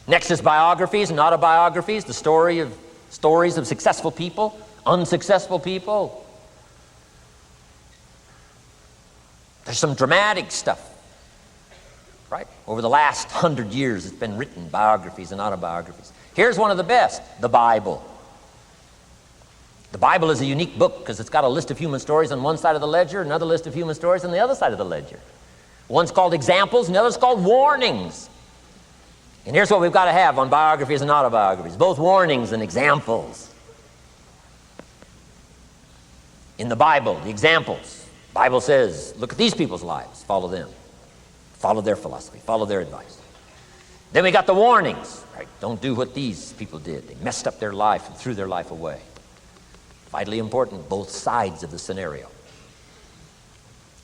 Next is biographies and autobiographies, the stories of successful people, unsuccessful people. There's some dramatic stuff, right? Over the last 100 years, it's been written, biographies and autobiographies. Here's one of the best, the Bible. The Bible is a unique book because it's got a list of human stories on one side of the ledger, another list of human stories on the other side of the ledger. One's called examples and the other's called warnings. And here's what we've got to have on biographies and autobiographies, both warnings and examples. In the Bible, the examples, the Bible says, look at these people's lives, follow them. Follow their philosophy, follow their advice. Then we got the warnings, right? Don't do what these people did. They messed up their life and threw their life away. Vitally important, both sides of the scenario.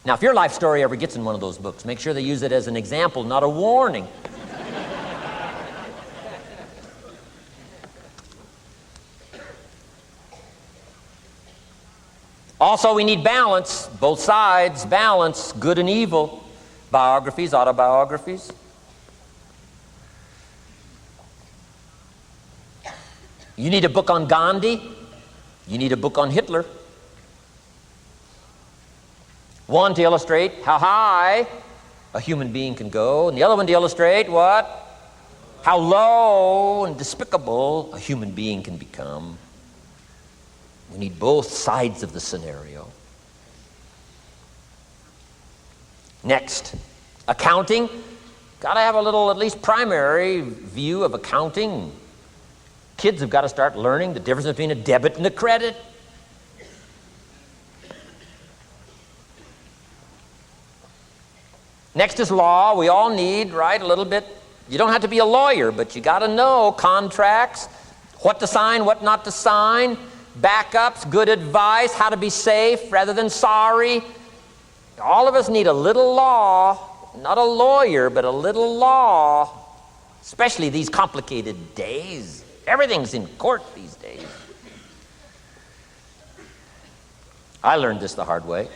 Now, if your life story ever gets in one of those books, make sure they use it as an example, not a warning. Also, we need balance, both sides, balance, good and evil, biographies, autobiographies. You need a book on Gandhi. You need a book on Hitler. One to illustrate how high a human being can go, and the other one to illustrate what? How low and despicable a human being can become. We need both sides of the scenario. Next, accounting. Got to have a little, at least primary view of accounting. Kids have got to start learning the difference between a debit and a credit. Next is law. We all need, right, a little bit. You don't have to be a lawyer, but you got to know contracts, what to sign, what not to sign, backups, good advice, how to be safe rather than sorry. All of us need a little law, not a lawyer, but a little law, especially these complicated days. Everything's in court these days. I learned this the hard way.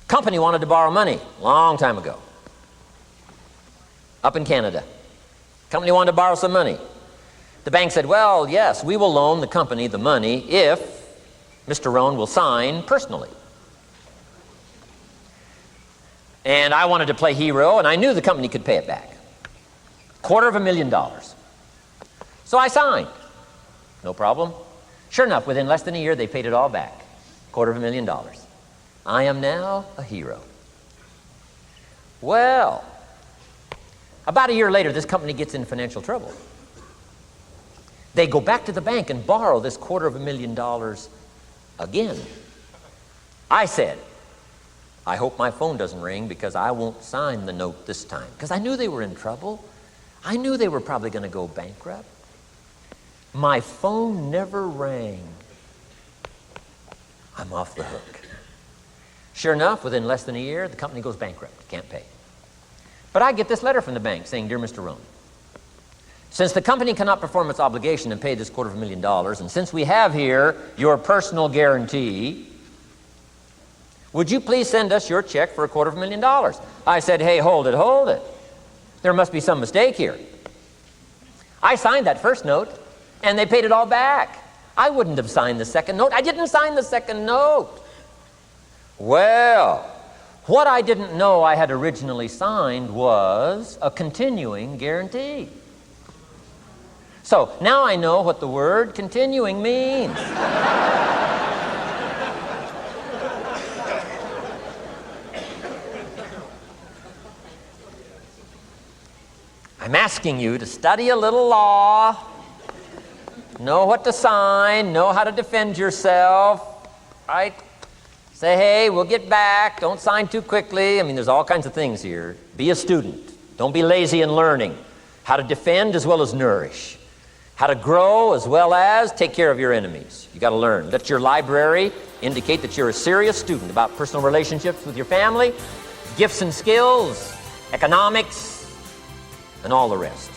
Company wanted to borrow money a long time ago, up in Canada. Company wanted to borrow some money. The bank said, well, yes, we will loan the company the money if Mr. Rohn will sign personally. And I wanted to play hero, and I knew the company could pay it back. $250,000. So I signed. No problem. Sure enough, within less than a year, they paid it all back. $250,000. I am now a hero. Well, about a year later, this company gets in financial trouble. They go back to the bank and borrow this $250,000 again. I said, I hope my phone doesn't ring because I won't sign the note this time. Because I knew they were in trouble. I knew they were probably going to go bankrupt. My phone never rang. I'm off the hook. Sure enough, within less than a year, the company goes bankrupt. Can't pay. But I get this letter from the bank saying, Dear Mr. Rohn, since the company cannot perform its obligation and pay this $250,000, and since we have here your personal guarantee, would you please send us your check for $250,000? I said, hey, hold it. There must be some mistake here. I signed that first note, and they paid it all back. I wouldn't have signed the second note. I didn't sign the second note. Well, what I didn't know I had originally signed was a continuing guarantee. So now I know what the word continuing means. I'm asking you to study a little law, know what to sign, know how to defend yourself, right? Say, hey, we'll get back. Don't sign too quickly. I mean, there's all kinds of things here. Be a student. Don't be lazy in learning. How to defend as well as nourish. How to grow as well as take care of your enemies. You got to learn. Let your library indicate that you're a serious student about personal relationships with your family, gifts and skills, economics, and all the rest.